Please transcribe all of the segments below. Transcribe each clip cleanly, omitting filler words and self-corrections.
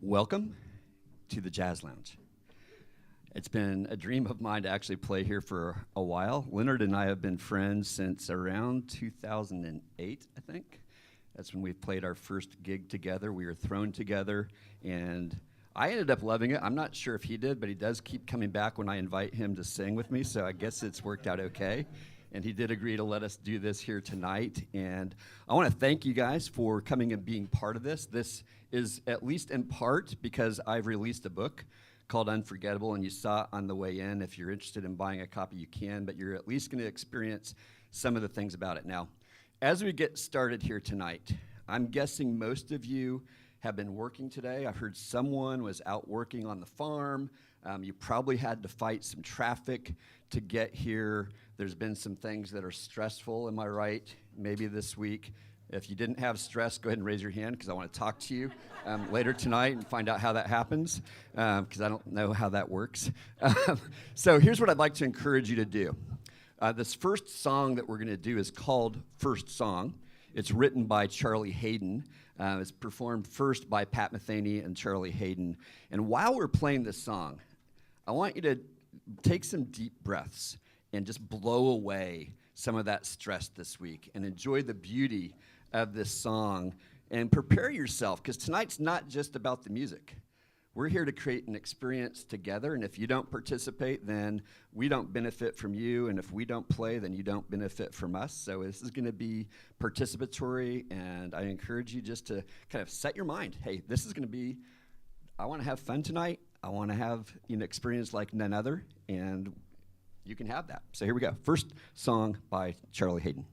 Welcome to the Jazz Lounge. It's been a dream of mine to actually play here for a while. Leonard and I have been friends since around 2008, I think. That's when we played our first gig together. We were thrown together, and I ended up loving it. I'm not sure if he did, but he does keep coming back when I invite him to sing with me, so I guess it's worked out okay. And he did agree to let us do this here tonight. And I want to thank you guys for coming and being part of this. This is at least in part because I've released a book called Unforgettable, and you saw it on the way in. If you're interested in buying a copy, you can, but you're at least going to experience some of the things about it. Now, as we get started here tonight, I'm guessing most of you have been working today. I've heard someone was out working on the farm. You probably had to fight some traffic to get here. There's been some things that are stressful, am I right? Maybe this week. If you didn't have stress, go ahead and raise your hand because I want to talk to you later tonight and find out how that happens because I don't know how that works. So here's what I'd like to encourage you to do. This first song that we're going to do is called First Song. It's written by Charlie Hayden. It's performed first by Pat Metheny and Charlie Hayden. And while we're playing this song, I want you to take some deep breaths and just blow away some of that stress this week and enjoy the beauty of this song and prepare yourself, because tonight's not just about the music. We're here to create an experience together, and if you don't participate, then we don't benefit from you, and if we don't play, then you don't benefit from us. So this is going to be participatory, and I encourage you just to kind of set your mind. Hey, this is going to be, I want to have fun tonight. I want to have an experience like none other, and you can have that. So here we go. First song by Charlie Hayden.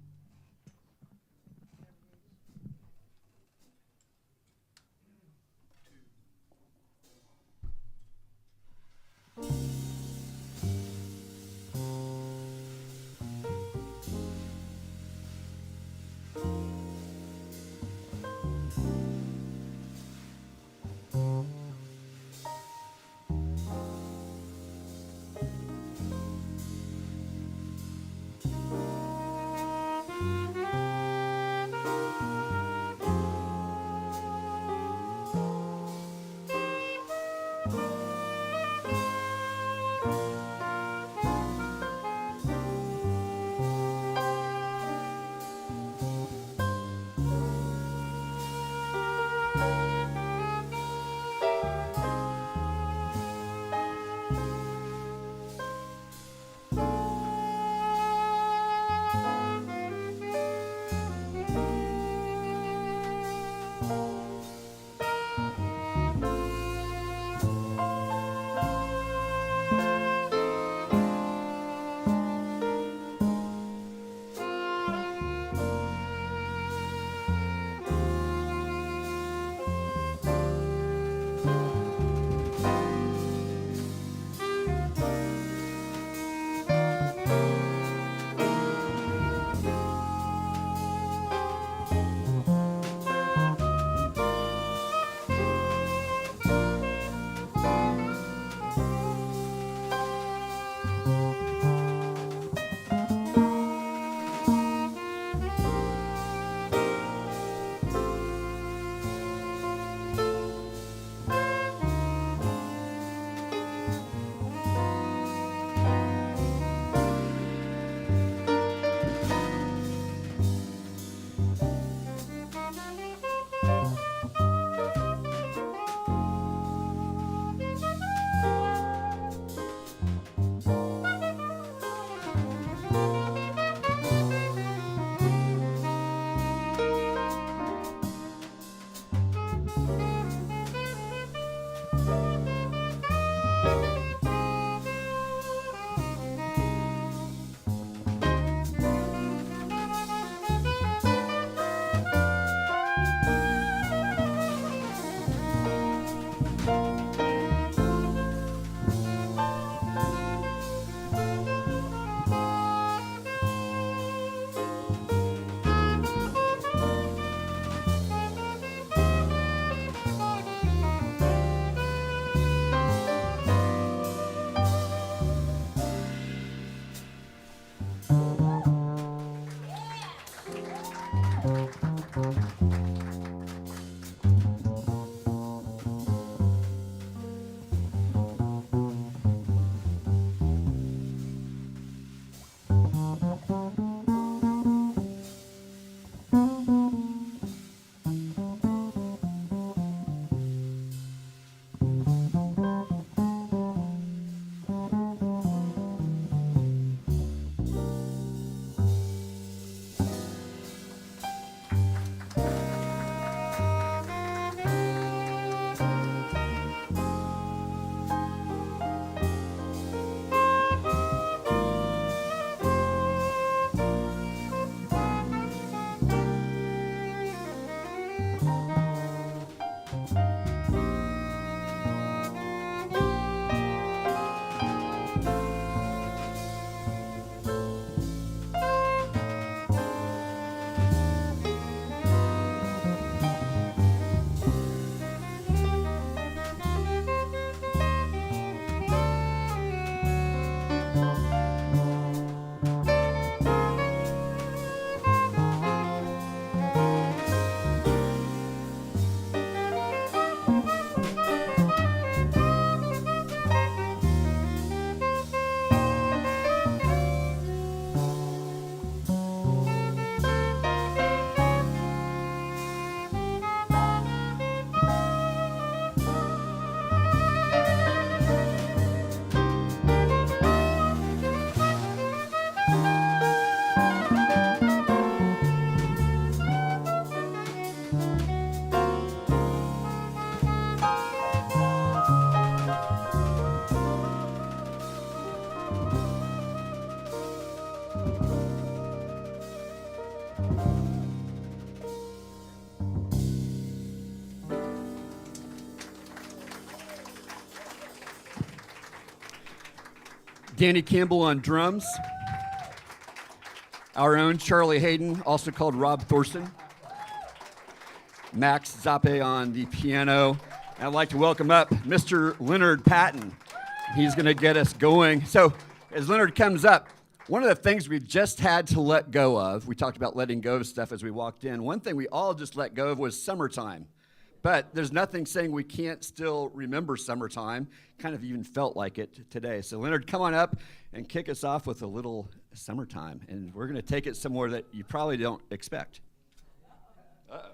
Danny Campbell on drums. Our own Charlie Hayden, also called Rob Thorson. Max Zappe on the piano. And I'd like to welcome up Mr. Leonard Patton. He's going to get us going. So as Leonard comes up, one of the things we just had to let go of, we talked about letting go of stuff as we walked in. One thing we all just let go of was summertime. But there's nothing saying we can't still remember summertime. Kind of even felt like it today. So Leonard, come on up and kick us off with a little summertime. And we're going to take it somewhere that you probably don't expect. Uh-oh.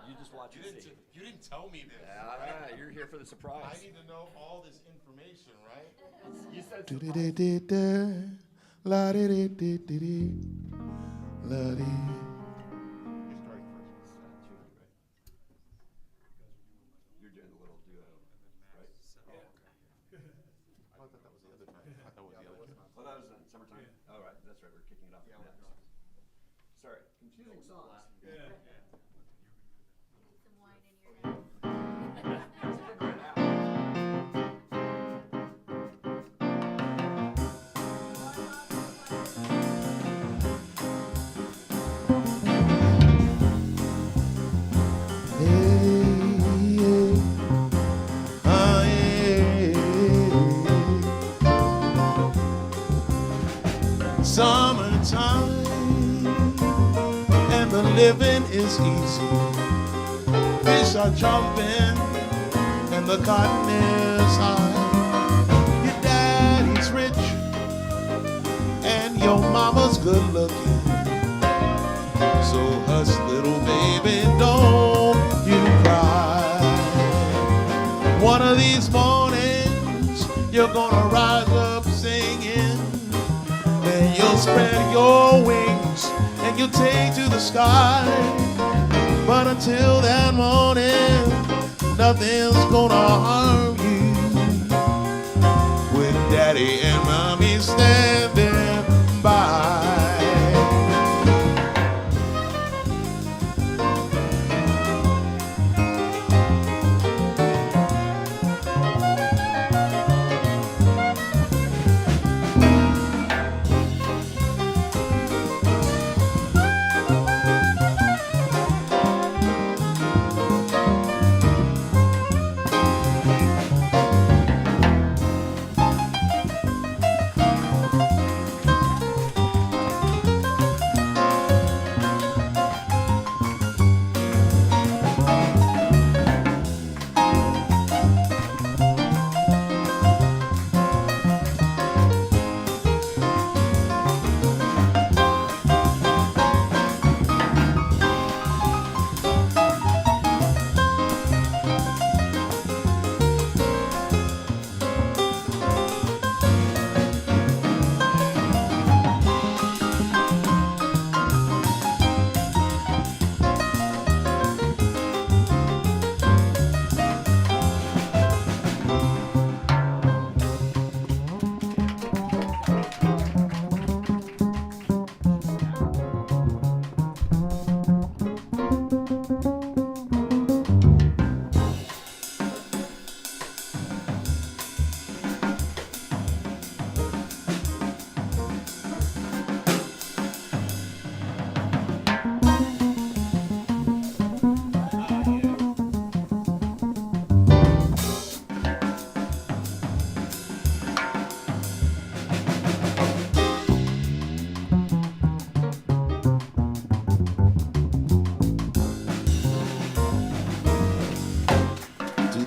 You just watch and see. You didn't tell me this. Yeah, you're here for the surprise. I need to know all this information, right? You said La di di di di di. La di. You're starting first. You're doing a little duo, right? Oh, okay. I thought that was the other time. I thought that was the other time. Oh, that was summertime. Oh, right. That's right. We're kicking it off. Yeah. Sorry. Confusing songs. Yeah. Some wine in your hand. Summertime and the living is easy. Fish are jumping and the cotton is high. Your daddy's rich and your mama's good looking. So hush, little baby, don't you cry. One of these mornings you're gonna rise up singing. Then you'll spread your wings and you'll take to the sky. But until that morning, nothing's gonna harm you. With daddy and mommy standing by.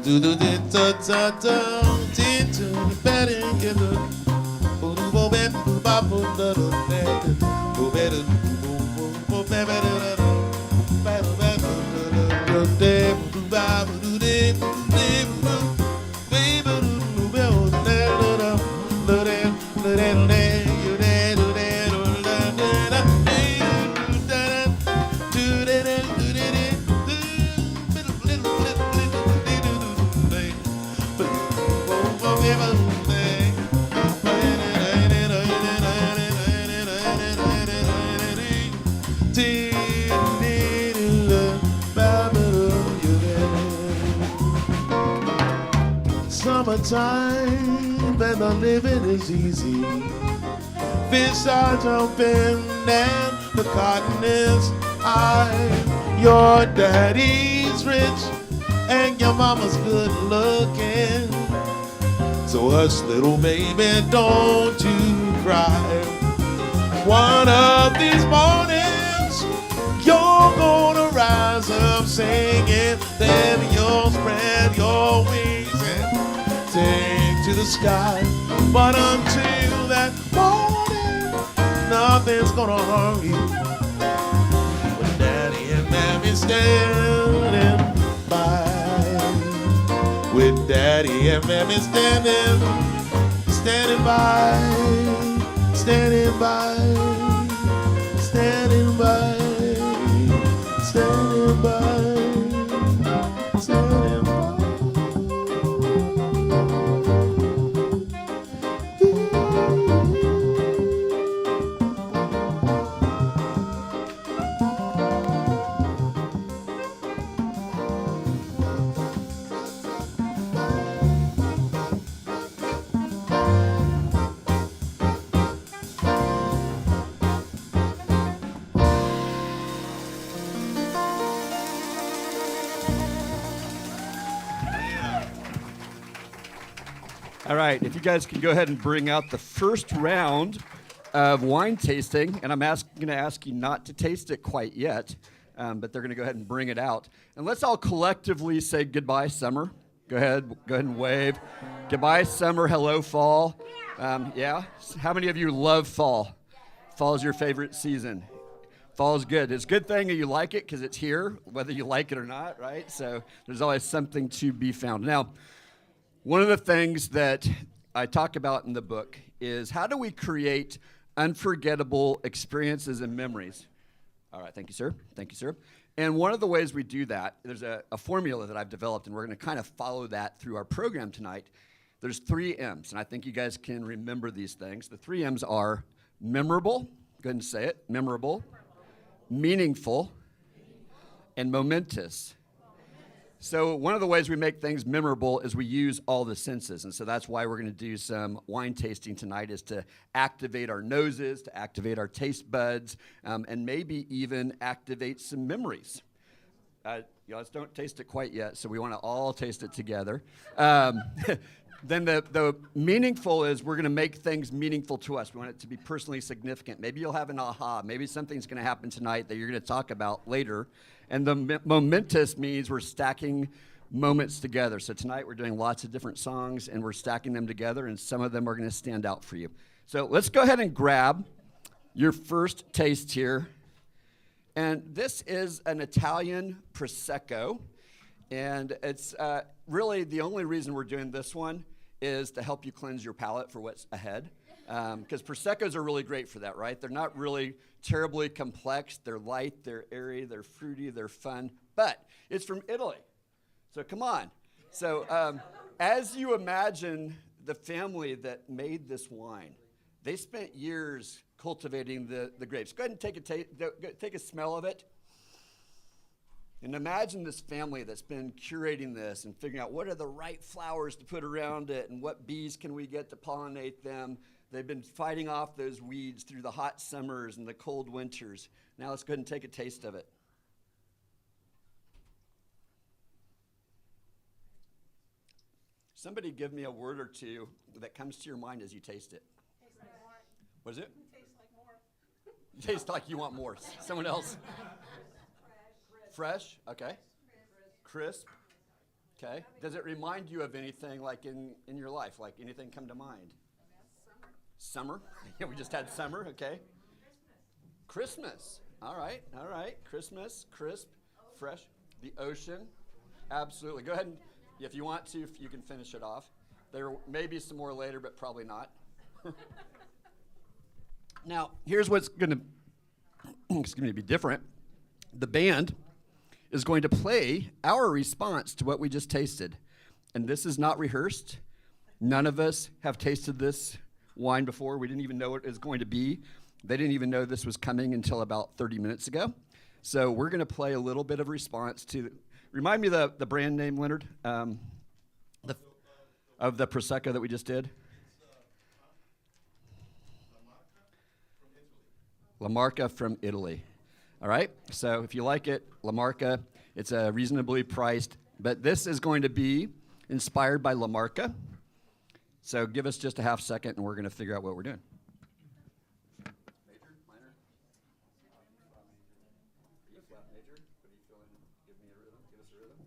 Do do do da da da did to the bed and get the bo do bo bed bo ba bo da da da bo bed bo bed ba da ba do de bo ba do de de bo be bo do be o da da da da da da you de do de do da da da do da do de do de Summertime that the living is easy. Fish are jumping and the cotton is high. Your daddy's rich and your mama's good looking. So hush, little baby, don't you cry. One of these mornings, you're gonna rise up singing. Then you'll spread your wings and take to the sky. But until that morning, nothing's gonna harm you. When Daddy and Mammy standing by. With Daddy and Mammy standing by, standing by, standing by, standing by, standing by. All right, if you guys can go ahead and bring out the first round of wine tasting, and I'm going to ask you not to taste it quite yet, but they're going to go ahead and bring it out. And let's all collectively say goodbye, summer. Go ahead and wave. Goodbye, summer. Hello, fall. Yeah? How many of you love fall? Fall is your favorite season. Fall is good. It's a good thing that you like it because it's here, whether you like it or not, right? So there's always something to be found. Now, one of the things that I talk about in the book is how do we create unforgettable experiences and memories? All right, thank you, sir. Thank you, sir. And one of the ways we do that, there's a formula that I've developed, and we're going to kind of follow that through our program tonight. There's 3 M's, and I think you guys can remember these things. The 3 M's are memorable, go ahead and say it, memorable, meaningful, and momentous. So one of the ways we make things memorable is we use all the senses. And so that's why we're going to do some wine tasting tonight, is to activate our noses, to activate our taste buds, and maybe even activate some memories. You guys don't taste it quite yet, so we want to all taste it together. Then the meaningful is we're going to make things meaningful to us. We want it to be personally significant. Maybe you'll have an aha. Maybe something's going to happen tonight that you're going to talk about later. And the momentous means we're stacking moments together. So tonight we're doing lots of different songs, and we're stacking them together, and some of them are going to stand out for you. So let's go ahead and grab your first taste here. And this is an Italian Prosecco. And it's really the only reason we're doing this one is to help you cleanse your palate for what's ahead. Because Proseccos are really great for that, right? They're not really terribly complex. They're light, they're airy, they're fruity, they're fun. But it's from Italy. So come on. So as you imagine the family that made this wine, they spent years cultivating the grapes. Go ahead and take a smell of it. And imagine this family that's been curating this and figuring out what are the right flowers to put around it and what bees can we get to pollinate them. They've been fighting off those weeds through the hot summers and the cold winters. Now let's go ahead and take a taste of it. Somebody give me a word or two that comes to your mind as you taste it. Tastes like more. What is it? Tastes like more. Tastes like you want more. Someone else? Fresh, okay. Crisp, okay. Does it remind you of anything like in your life? Like anything come to mind? Summer. Yeah, we just had summer, okay. Christmas. All right. Christmas, crisp, fresh. The ocean, absolutely. Go ahead and, if you want to, you can finish it off. There may be some more later, but probably not. Now, here's what's going to be different. The band is going to play our response to what we just tasted. And this is not rehearsed. None of us have tasted this wine before. We didn't even know what it was going to be. They didn't even know this was coming until about 30 minutes ago. So we're going to play a little bit of response to, remind me the brand name, Leonard, of the Prosecco that we just did. La Marca from Italy. All right? So if you like it, La Marca, it's reasonably priced. But this is going to be inspired by La Marca. So give us just a half second, and we're going to figure out what we're doing. Major, minor? B flat major. What are you feeling? Give me a rhythm. Give us a rhythm.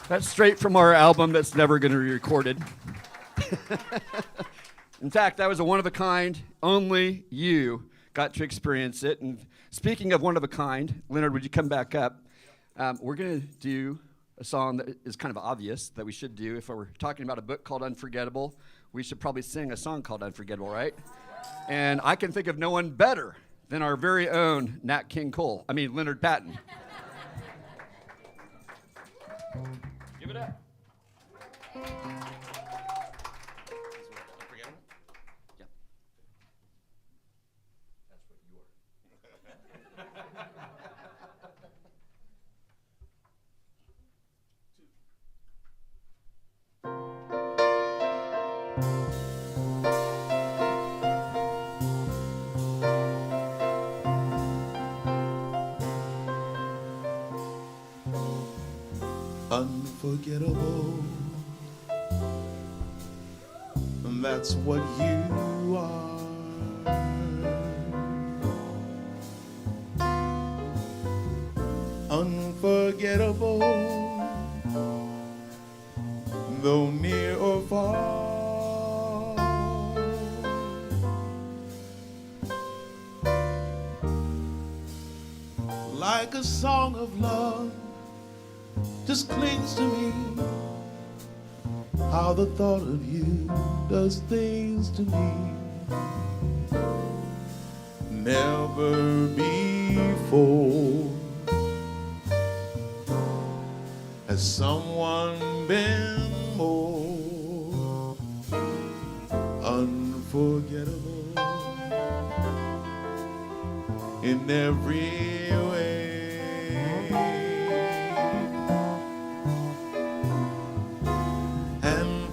That's straight from our album that's never going to be recorded. In fact, that was a one-of-a-kind. Only you got to experience it. And speaking of one-of-a-kind, Leonard, would you come back up? We're going to do a song that is kind of obvious that we should do. If we're talking about a book called Unforgettable, we should probably sing a song called Unforgettable, right? And I can think of no one better than our very own Nat King Cole. Leonard Patton. Give it up. Unforgettable? Yeah. That's what you Unforgettable. And that's what you are. Unforgettable, though near or far. Like a song of love just clings to me. How the thought of you does things to me. Never before has someone been more unforgettable in every way.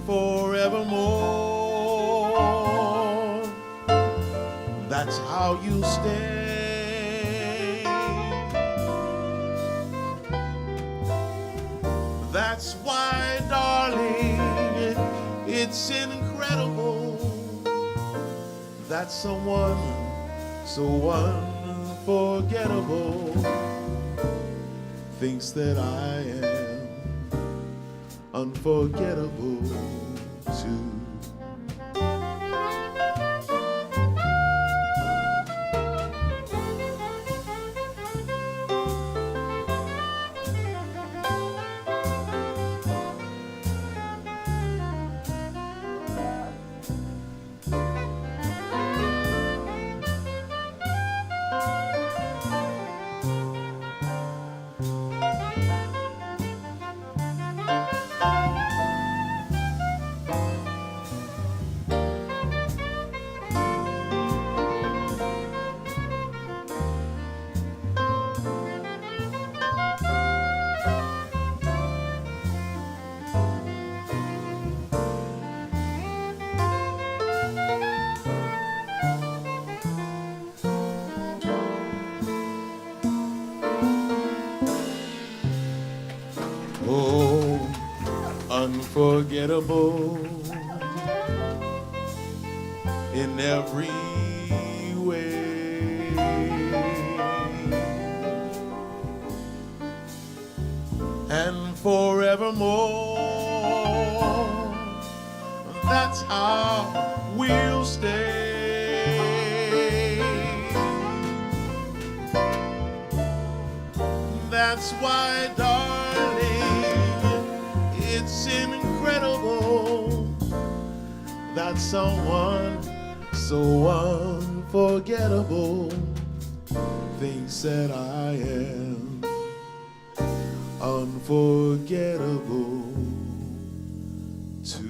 Forevermore, that's how you stay. That's why, darling, it's incredible that someone so unforgettable thinks that I am unforgettable too. Oh, unforgettable in every way. And forevermore, that's how we'll stay. That's why, darling, it's incredible that someone so unforgettable thinks that I am unforgettable too.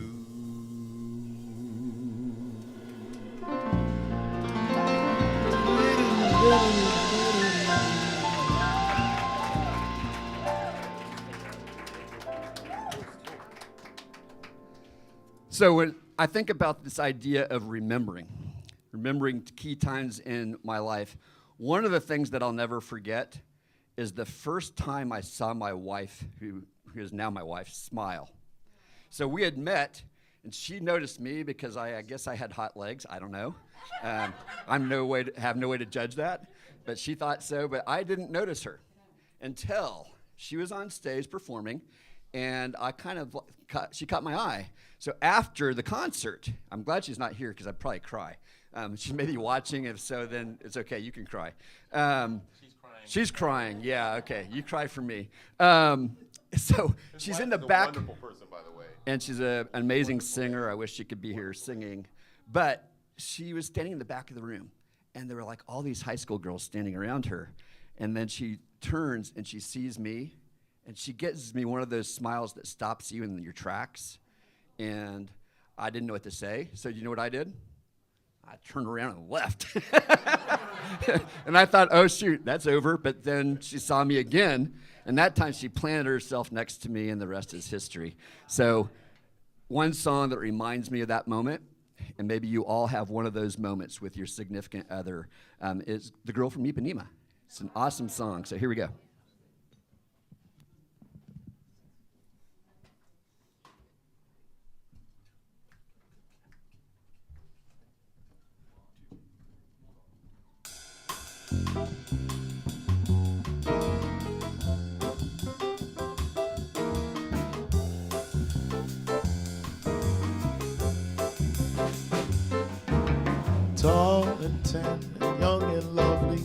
So when I think about this idea of remembering key times in my life, one of the things that I'll never forget is the first time I saw my wife, who is now my wife, smile. So we had met, and she noticed me because I guess I had hot legs. I don't know. I have no way to judge that, but she thought so. But I didn't notice her until she was on stage performing, and she caught my eye. So after the concert, I'm glad she's not here because I'd probably cry. She may be watching. If so, then it's okay. You can cry. She's crying. Yeah, okay. You cry for me. So she's in the back. Wonderful person, by the way. And she's an amazing singer. I wish she could be here singing. But she was standing in the back of the room, and there were like all these high school girls standing around her. And then she turns, and she sees me, and she gives me one of those smiles that stops you in your tracks. And I didn't know what to say. So you know what I did? I turned around and left. And I thought, oh, shoot, that's over. But then she saw me again. And that time she planted herself next to me, and the rest is history. So one song that reminds me of that moment, and maybe you all have one of those moments with your significant other, is The Girl from Ipanema. It's an awesome song. So here we go. Tall and tan and young and lovely,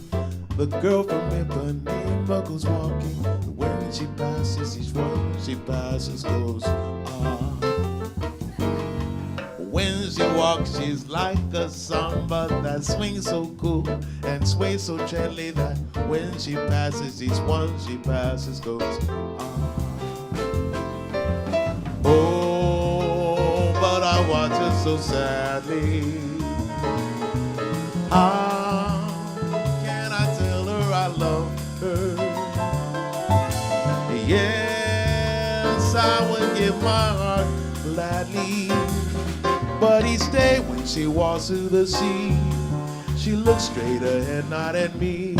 the girl from Ipanema goes walking. When she passes, each one she passes goes, ah. When she walks, she's like a samba that swings so cool and sways so gently that when she passes, each one she passes goes, ah. Oh, but I watch her so sadly. How can I tell her I love her? Yes, I would give my heart gladly. But each day when she walks through the sea, she looks straight ahead, not at me.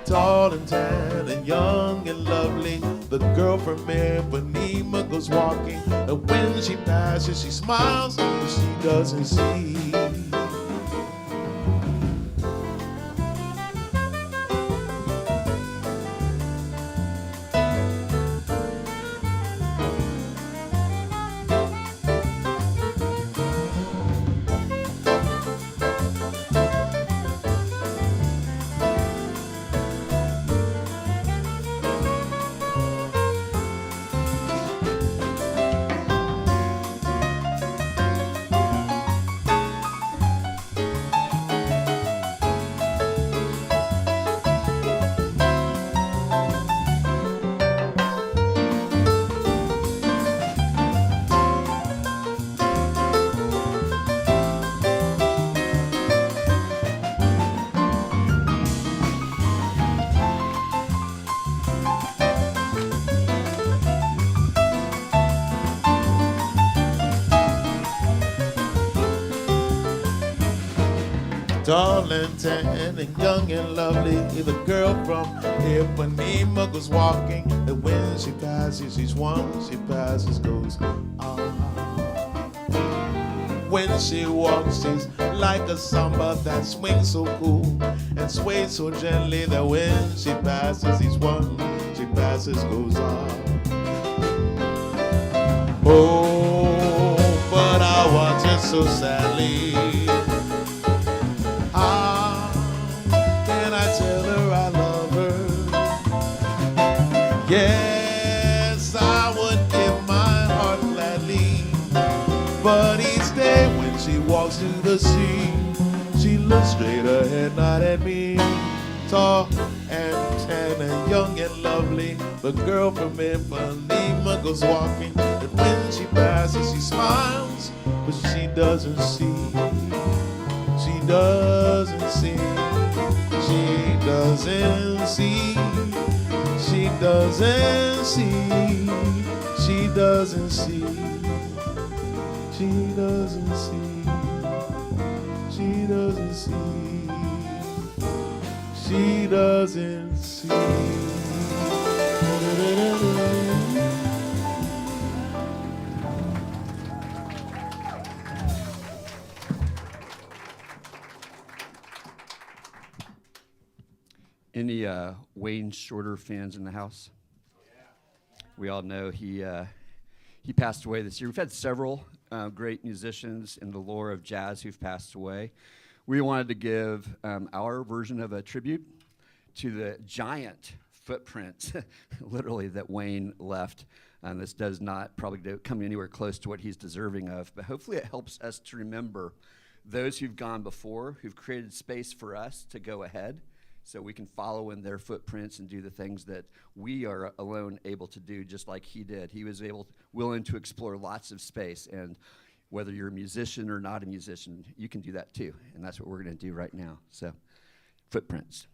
Tall and tan and young and lovely, the girl from Ipanema goes walking. And when she passes, she smiles, but she doesn't see. tall and tan and young and lovely. The girl from Ipanema goes walking, and when she passes, each one she passes goes, ah. When she walks, she's like a samba that swings so cool and sways so gently that when she passes, each one she passes goes on. Oh, but I watch it so sadly. How can I tell her I love her? Yes, I would give my heart gladly, but each day when she walks to the sea, she looks straight ahead, not at me. Tall and tan and young and lovely, the girl from Ipanema goes walking, and when she passes, she smiles, but she doesn't see. She doesn't see. She doesn't see. She doesn't see. She doesn't see. She doesn't see. She doesn't see. She doesn't see. Any Wayne Shorter fans in the house? We all know he passed away this year. We've had several great musicians in the lore of jazz who've passed away. We wanted to give our version of a tribute to the giant footprints, literally, that Wayne left. This does not probably come anywhere close to what he's deserving of, but hopefully it helps us to remember those who've gone before, who've created space for us to go ahead, so we can follow in their footprints and do the things that we are alone able to do, just like he did. He was willing to explore lots of space, and whether you're a musician or not a musician, you can do that too, and that's what we're going to do right now. So, footprints.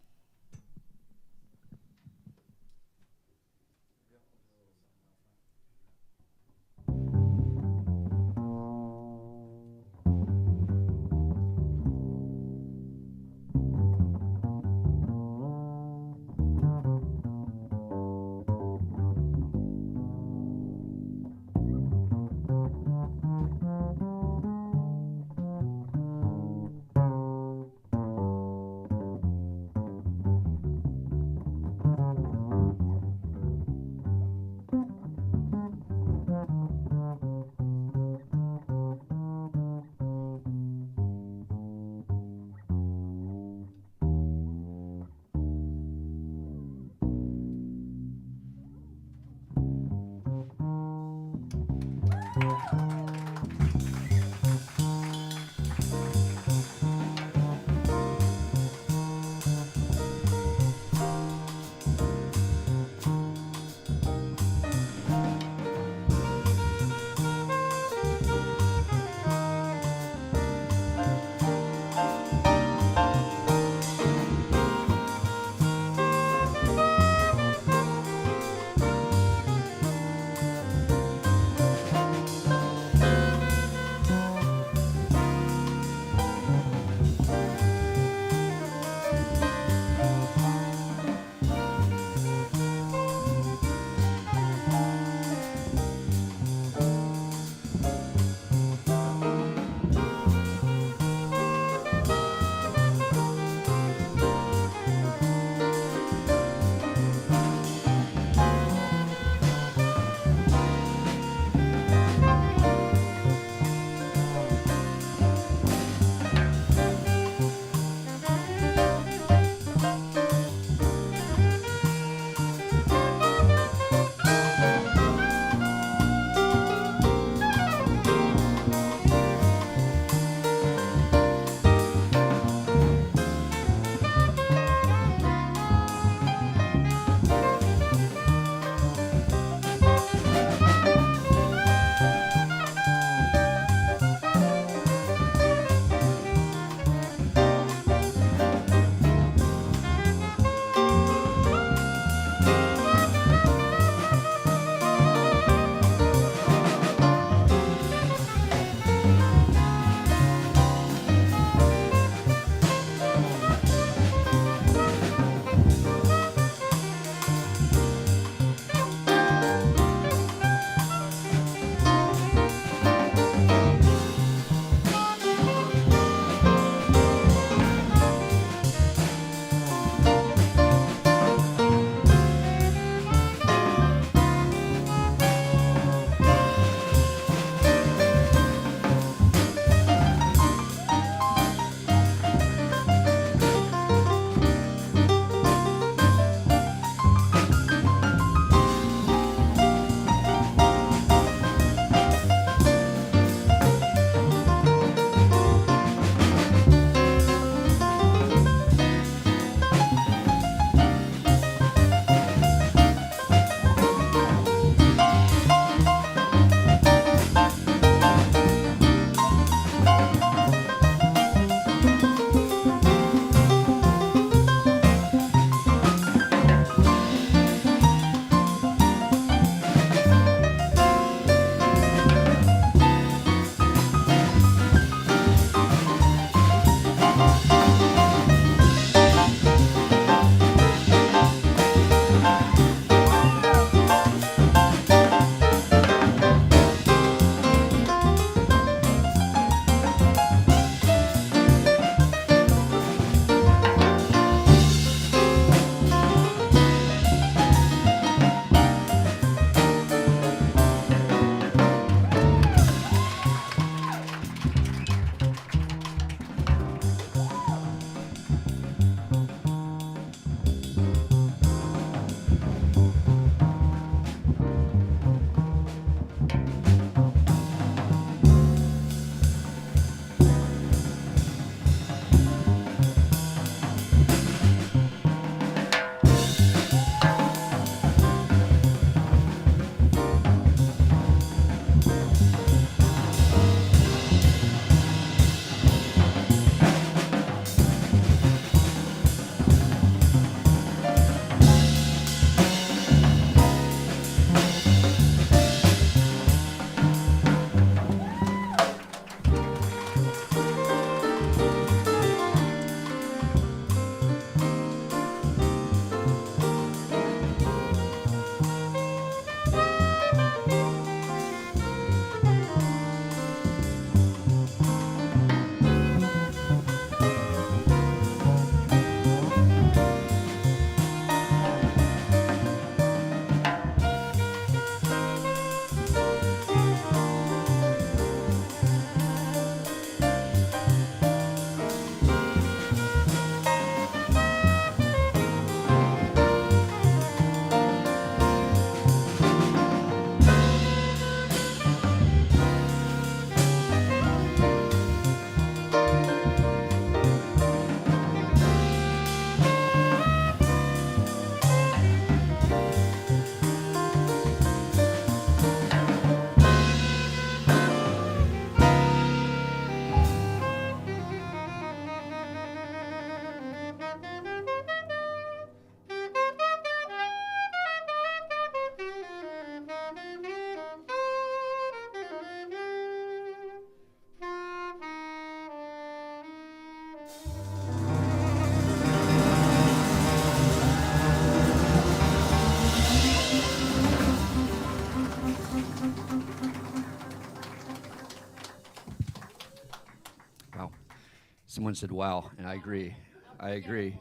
Someone said, wow, and I agree. I agree.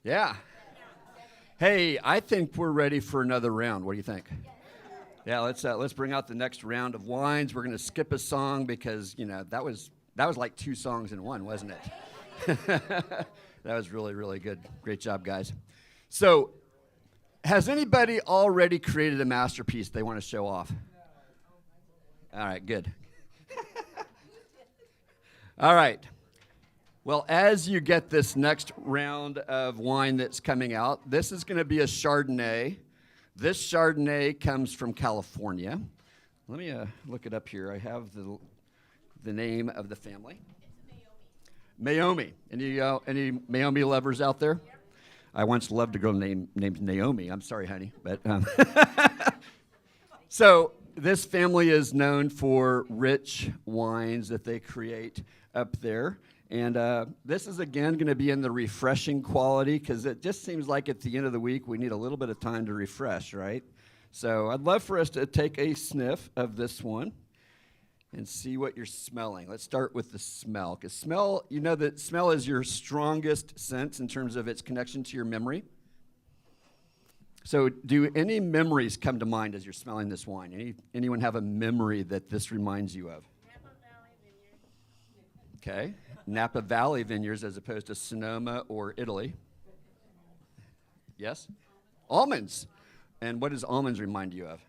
Yeah. Hey, I think we're ready for another round. What do you think? Yeah, let's bring out the next round of wines. We're going to skip a song because, that was like 2 songs in one, wasn't it? That was really, really good. Great job, guys. So, has anybody already created a masterpiece they want to show off? All right, good. All right. Well, as you get this next round of wine that's coming out, this is going to be a Chardonnay. This Chardonnay comes from California. Let me look it up here. I have the name of the family. Mayomi. Any Mayomi lovers out there? Yep. I once loved a girl named Naomi. I'm sorry, honey. But so this family is known for rich wines that they create up there. And this is, again, going to be in the refreshing quality because it just seems like at the end of the week we need a little bit of time to refresh, right? So I'd love for us to take a sniff of this one and see what you're smelling. Let's start with the smell. Because smell, that smell is your strongest sense in terms of its connection to your memory. So do any memories come to mind as you're smelling this wine? Anyone have a memory that this reminds you of? Napa Valley Vineyard. Okay. Napa Valley Vineyards as opposed to Sonoma or Italy. Yes? Almonds. And what does almonds remind you of?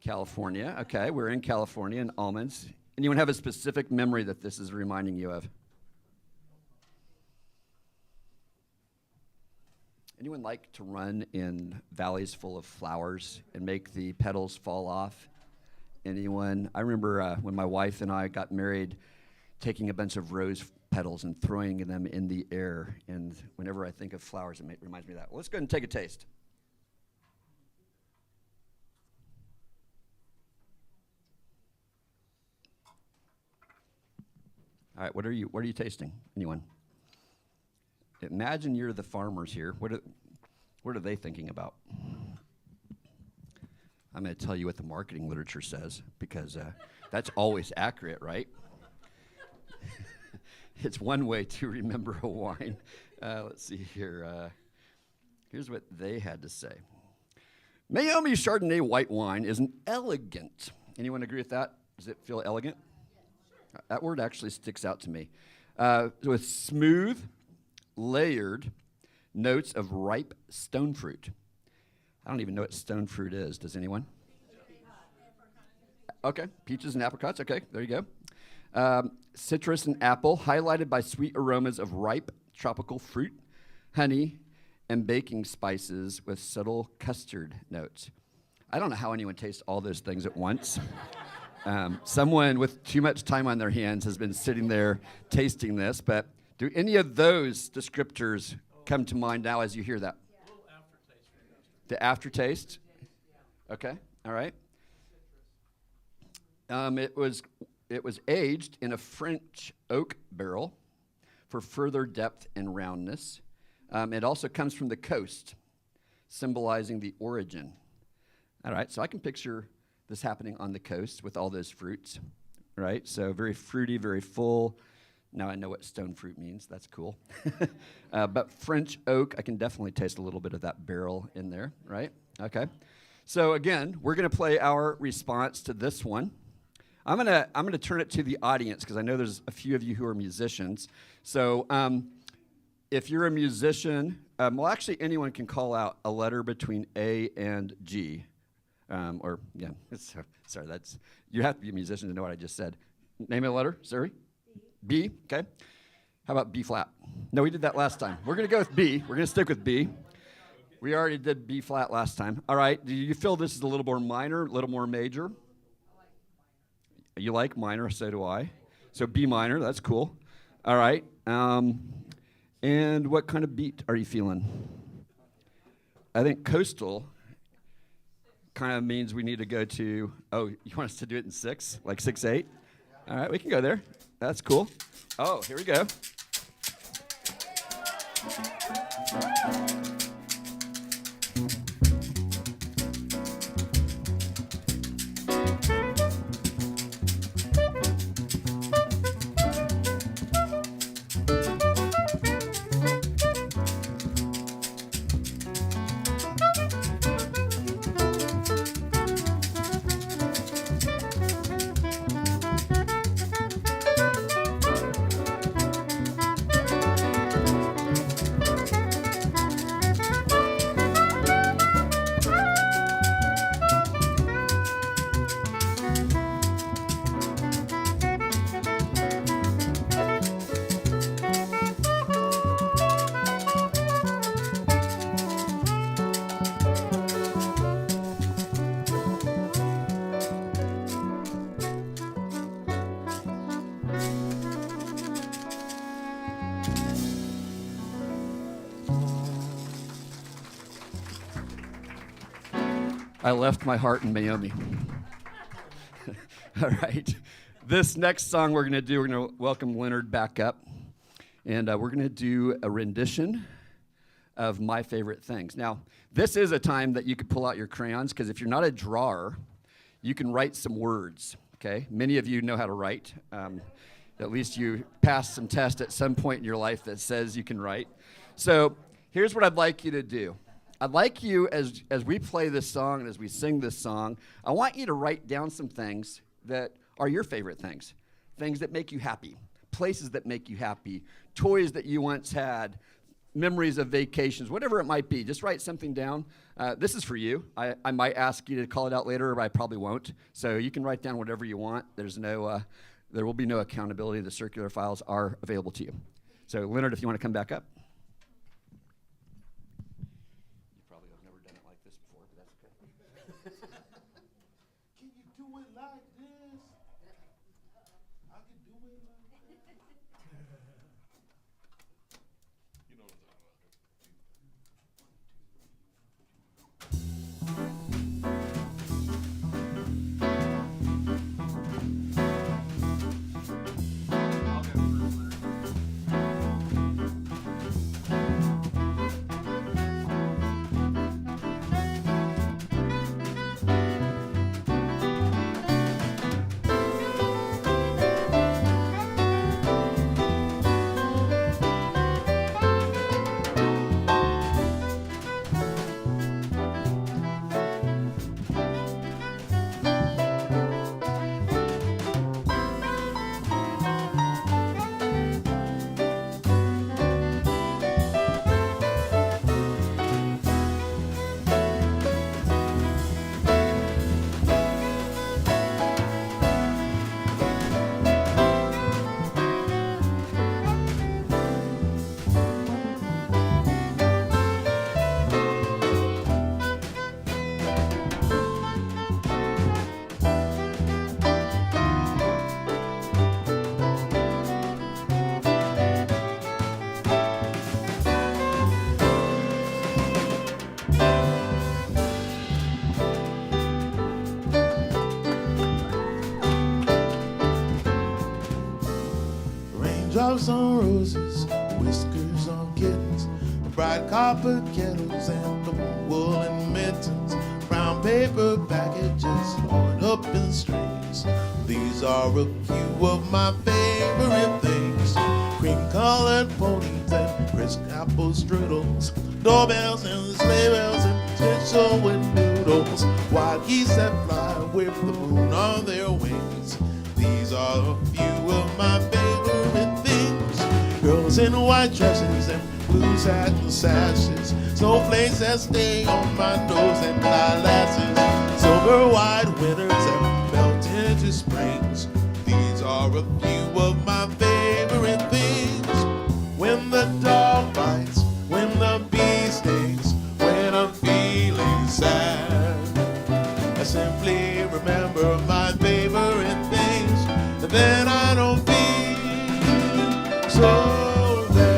California. Okay, we're in California and almonds. Anyone have a specific memory that this is reminding you of? Anyone like to run in valleys full of flowers and make the petals fall off? Anyone? I remember when my wife and I got married, taking a bunch of rose petals and throwing them in the air. And whenever I think of flowers, it reminds me of that. Well, let's go ahead and take a taste. All right, what are you tasting? Anyone? Imagine you're the farmers here. What are they thinking about? I'm going to tell you what the marketing literature says because that's always accurate, right? It's one way to remember a wine. Let's see here. Here's what they had to say. Mayomi Chardonnay white wine is an elegant. Anyone agree with that? Does it feel elegant? That word actually sticks out to me. With smooth, layered notes of ripe stone fruit. I don't even know what stone fruit is. Does anyone? Okay, peaches and apricots. Okay, there you go. Citrus and apple, highlighted by sweet aromas of ripe tropical fruit, honey, and baking spices with subtle custard notes. I don't know how anyone tastes all those things at once. Someone with too much time on their hands has been sitting there tasting this, but do any of those descriptors come to mind now as you hear that? A little aftertaste. The aftertaste? Okay, all right. It was aged in a French oak barrel for further depth and roundness. It also comes from the coast, symbolizing the origin. All right, so I can picture this happening on the coast with all those fruits, right? So very fruity, very full. Now I know what stone fruit means. That's cool. But French oak, I can definitely taste a little bit of that barrel in there, right? Okay. So again, we're going to play our response to this one. I'm gonna turn it to the audience because I know there's a few of you who are musicians. So if you're a musician, well, actually anyone can call out a letter between A and G. Sorry, you have to be a musician to know what I just said. Name a letter, sorry. B, okay. How about B flat? No, we did that last time. We're going to go with B. We're going to stick with B. We already did B flat last time. All right, do you feel this is a little more minor, a little more major? You like minor, so do I. So B minor, that's cool. All right. And what kind of beat are you feeling? I think coastal kind of means we need to go to, you want us to do it in 6, like 6/8? All right, we can go there. That's cool. Oh, here we go. I left my heart in Miami. All right. This next song we're going to welcome Leonard back up. And we're going to do a rendition of My Favorite Things. Now, this is a time that you could pull out your crayons, because if you're not a drawer, you can write some words, okay? Many of you know how to write. At least you passed some test at some point in your life that says you can write. So here's what I'd like you to do. I'd like you, as we play this song and as we sing this song, I want you to write down some things that are your favorite things that make you happy, places that make you happy, toys that you once had, memories of vacations, whatever it might be. Just write something down. This is for you. I might ask you to call it out later, or I probably won't. So you can write down whatever you want. There will be no accountability. The circular files are available to you. So Leonard, if you want to come back up. You probably have never done it like this before, but that's okay. Can you do it like this? I can do it like that. You know what I'm talking Raindrops on roses, whiskers on kittens, bright copper kettles and the woolen mittens, brown paper packages worn up in strings. These are a few of my favorite things: cream-colored ponies and crisp apple strudels, doorbells and sleigh bells and tinsel and noodles, wild geese that fly with the moon on their wings. These are a few of my favorite things: girls in white dresses and blue satin sashes, snowflakes that stay on my nose and eyelashes, silver white winters that melt into springs. These are a few of my favorite things: when the dog bites, when the bee stings, when I'm feeling sad, I simply remember my favorite things, and then I don't feel so bad.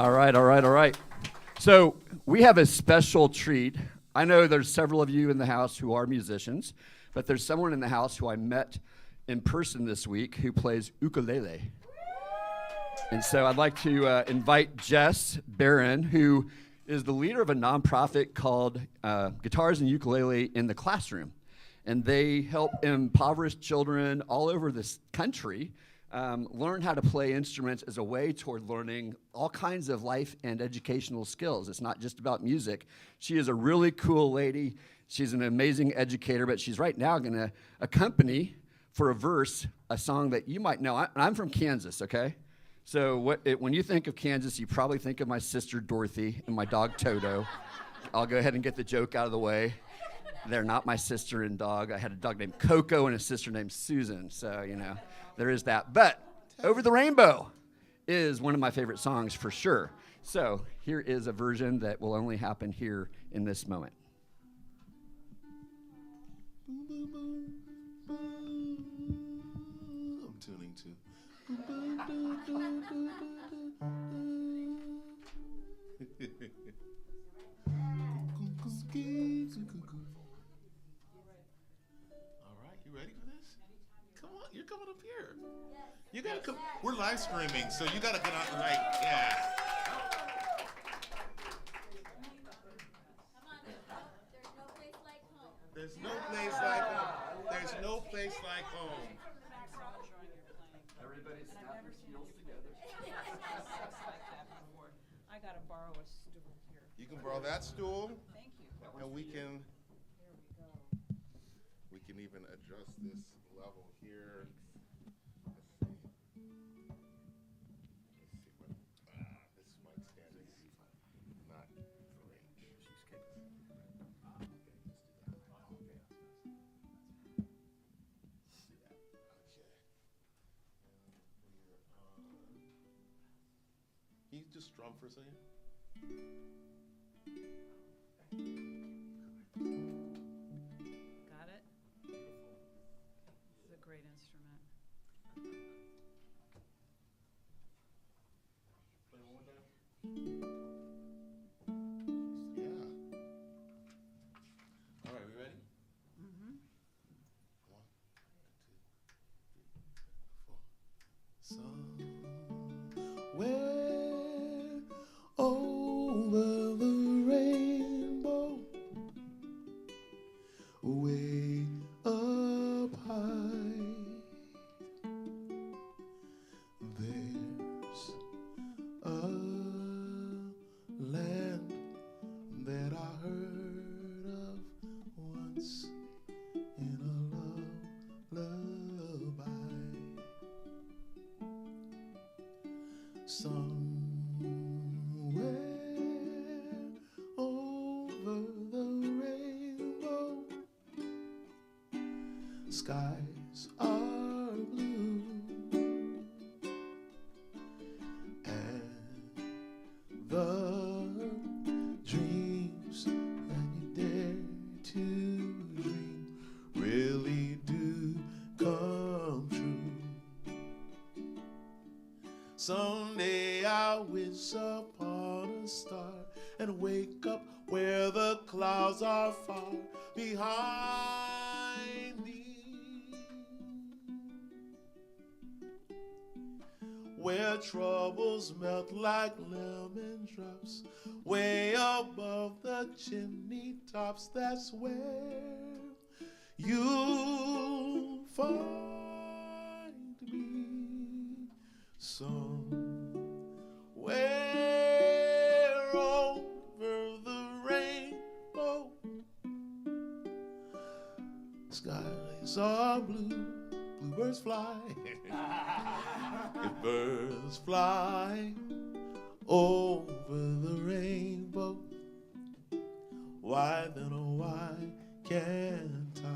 All right, all right, all right. So we have a special treat. I know there's several of you in the house who are musicians, but there's someone in the house who I met in person this week who plays ukulele. And so I'd like to invite Jess Barron, who is the leader of a nonprofit called Guitars and Ukulele in the Classroom. And they help impoverished children all over this country learn how to play instruments as a way toward learning all kinds of life and educational skills. It's not just about music. She is a really cool lady. She's an amazing educator, but she's right now going to accompany for a verse a song that you might know. I'm from Kansas, okay? So when you think of Kansas, you probably think of my sister Dorothy and my dog Toto. I'll go ahead and get the joke out of the way. They're not my sister and dog. I had a dog named Coco and a sister named Susan, so, you know. There is that. But Over the Rainbow is one of my favorite songs for sure. So here is a version that will only happen here in this moment. I'm tuning to. All right, you ready for this? Come on, you're coming up here. You gotta come. We're live streaming, so you gotta get out like, yeah. Come on, there's no place like home. There's no place like home. There's no place like home. Everybody snap your heels together. I gotta borrow a stool here. You can borrow that stool, Thank you. and we can Here we go. even adjust this level here. Let's see. This mic stand is not great. Can you just strum for a second? Got it? This is a great instrument. Play one more time. Yeah. All right, we ready? Mm-hmm. 1, 2, 3, 4. Somewhere over the rainbow, way up high, there's a land that I heard of once in a lullaby. Somewhere over the rainbow, skies are blue, and the dreams that you dare to dream really do come true. Someday I'll wish upon a star and wake up where the clouds are far behind me, where troubles melt like lemon drops way above the chimney tops. That's where you'll find me. Somewhere over the rainbow, skies are blue, bluebirds fly. If birds fly over the rainbow, why then, oh, why can't I?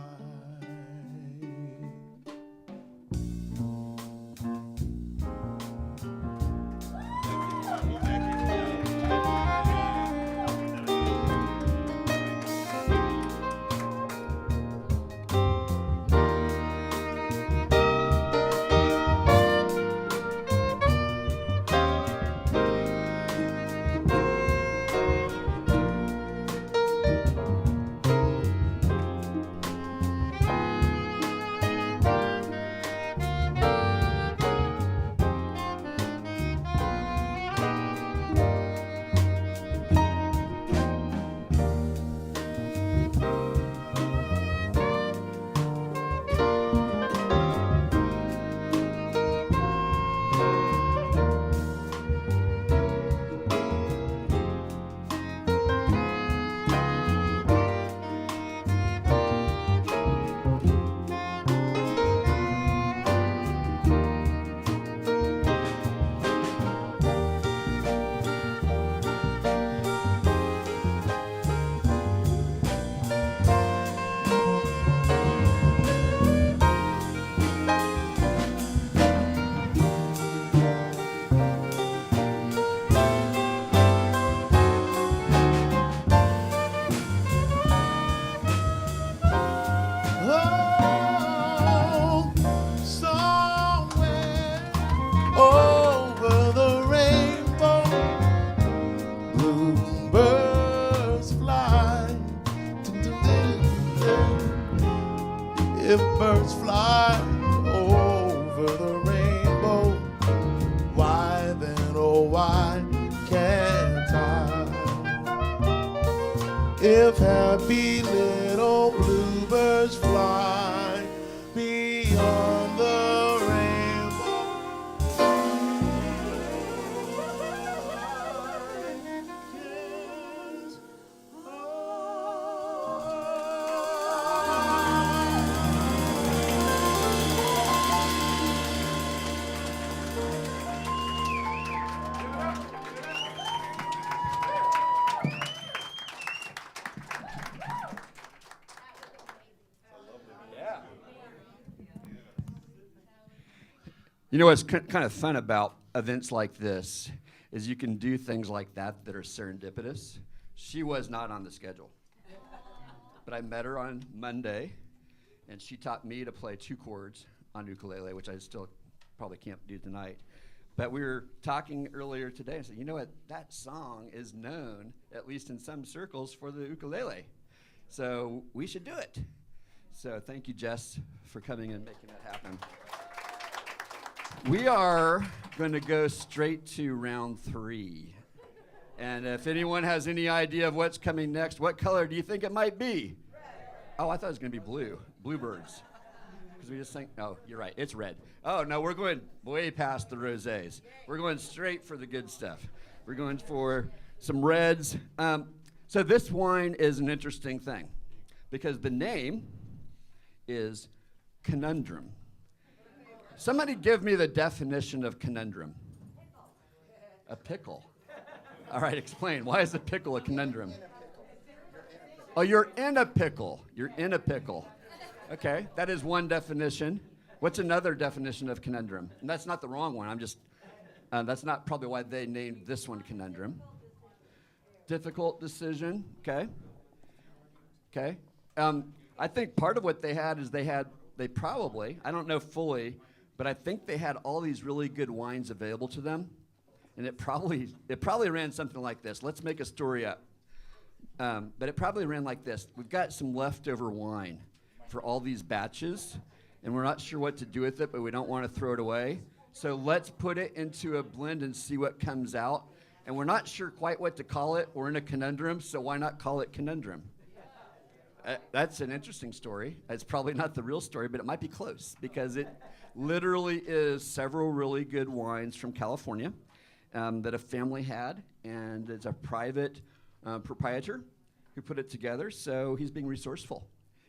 If birds fly over the rainbow, why then, oh why can't I? If happy little bluebirds fly beyond the rainbow, You know what's kind of fun about events like this is you can do things like that are serendipitous. She was not on the schedule. But I met her on Monday, and she taught me to play 2 chords on ukulele, which I still probably can't do tonight. But we were talking earlier today and said, you know what, that song is known, at least in some circles, for the ukulele. So we should do it. So thank you, Jess, for coming and making that happen. We are going to go straight to round 3. And if anyone has any idea of what's coming next, what color do you think it might be? Red. Oh, I thought it was going to be blue. Bluebirds. Because we just think, oh, you're right, it's red. Oh, no, we're going way past the rosés. We're going straight for the good stuff. We're going for some reds. So this wine is an interesting thing because the name is Conundrum. Somebody give me the definition of conundrum. A pickle. All right, explain. Why is a pickle a conundrum? Oh, you're in a pickle. You're in a pickle. Okay, that is one definition. What's another definition of conundrum? And that's not the wrong one. That's not probably why they named this one conundrum. Difficult decision. Okay. Okay. I think part of what they had is they probably, I don't know fully, but I think they had all these really good wines available to them, and it probably ran something like this. Let's make a story up. But it probably ran like this. We've got some leftover wine for all these batches, and we're not sure what to do with it, but we don't want to throw it away. So let's put it into a blend and see what comes out. And we're not sure quite what to call it. We're in a conundrum, so why not call it Conundrum? That's an interesting story. It's probably not the real story, but it might be close because it literally is several really good wines from California that a family had, and it's a private proprietor who put it together, so he's being resourceful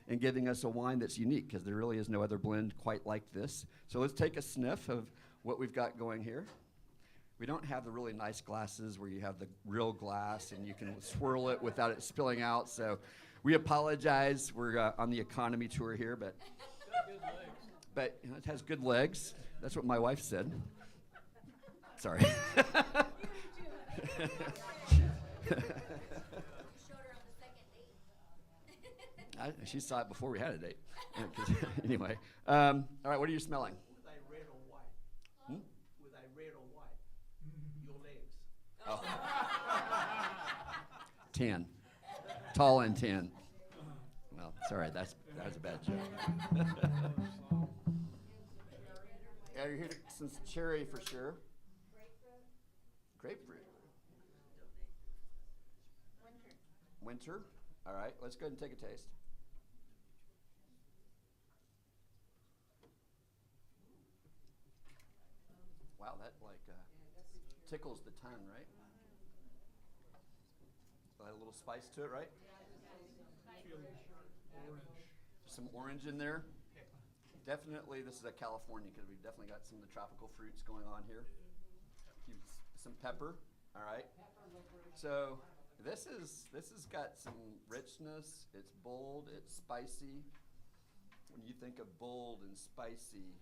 and giving us a wine that's unique because there really is no other blend quite like this. So let's take a sniff of what we've got going here. We don't have the really nice glasses where you have the real glass and you can swirl it without it spilling out, so we apologize. We're on the economy tour here, but you know, it has good legs. That's what my wife said. Sorry. She saw it before we had a date. Anyway, all right, what are you smelling? Was I red or white? Hmm? Was I red or white? Your legs. Oh. Tan. Tall and tan. Well, sorry, that was a bad joke. Yeah, you're here some cherry for sure. Grapefruit. Winter. All right, let's go ahead and take a taste. Wow, that tickles the tongue, right? A little spice to it, right? Some orange in there. Definitely, this is a California because we've definitely got some of the tropical fruits going on here. Some pepper, all right. So this has got some richness. It's bold. It's spicy. When you think of bold and spicy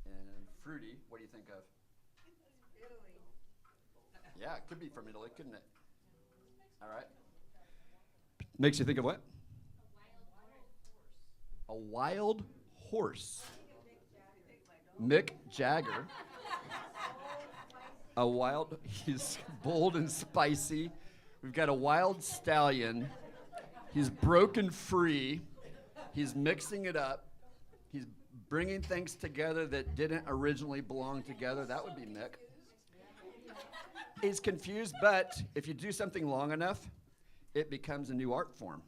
and fruity, what do you think of? Italy. Yeah, it could be from Italy, couldn't it? All right. Makes you think of what? A wild horse. Mick Jagger. He's bold and spicy. We've got a wild stallion. He's broken free. He's mixing it up. He's bringing things together that didn't originally belong together. That would be Mick. He's confused, but if you do something long enough, it becomes a new art form,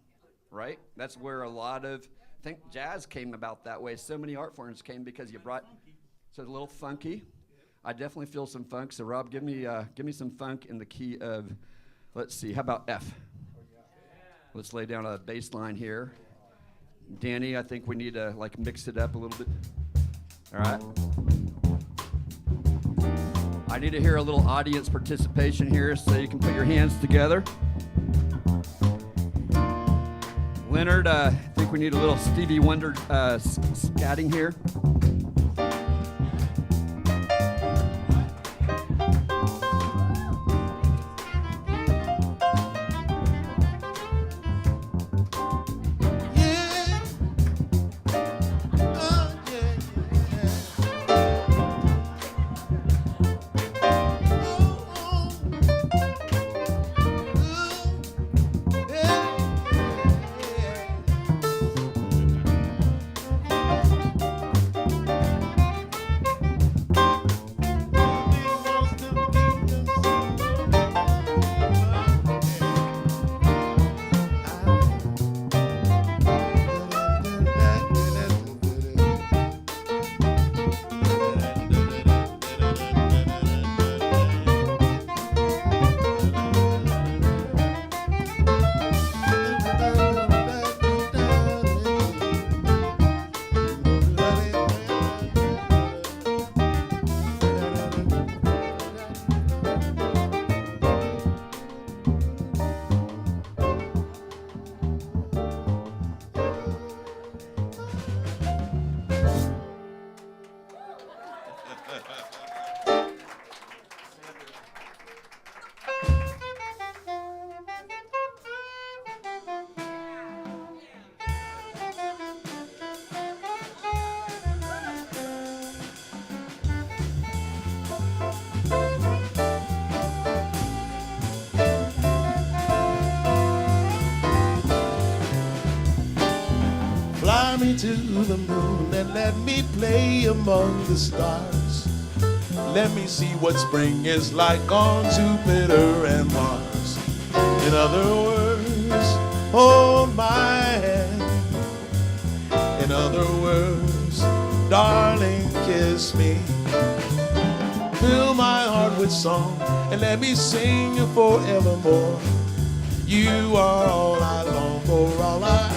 right? That's where a lot of, I think jazz came about that way. So many art forms came because you brought, so a little funky. I definitely feel some funk. So Rob, give me some funk in the key of, let's see, how about F? Let's lay down a bass line here. Danny, I think we need to like mix it up a little bit. All right. I need to hear a little audience participation here, so you can put your hands together. Leonard, I think we need a little Stevie Wonder scatting here. Fly me to the moon and let me play among the stars. Let me see what spring is like on Jupiter and Mars. In other words, hold my hand. In other words, darling, kiss me. Fill my heart with song and let me sing you forevermore. You are all I long for, all I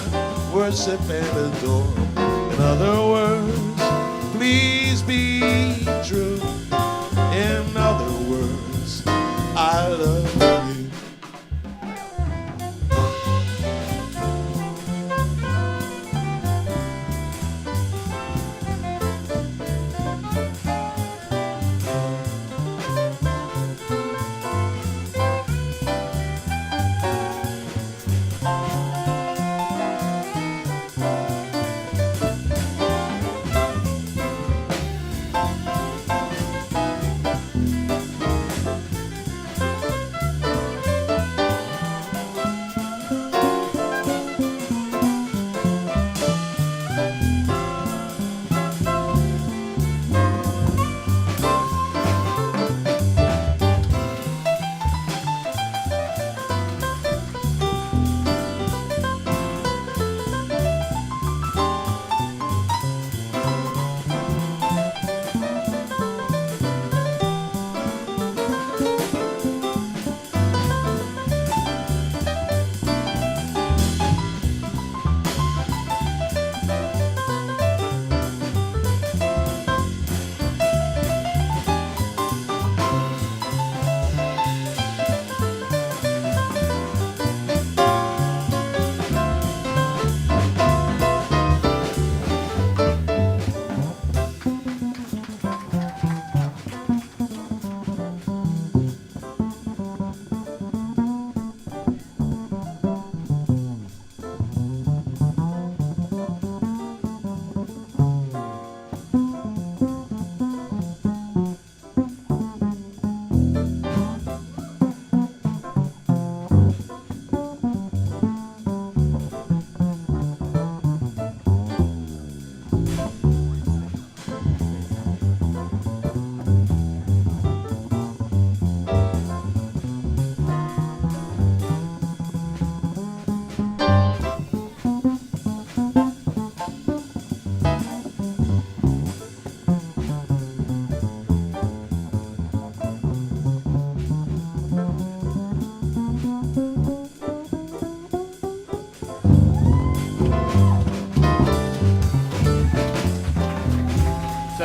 worship and adore. In other words, please be true. In other words, I love you.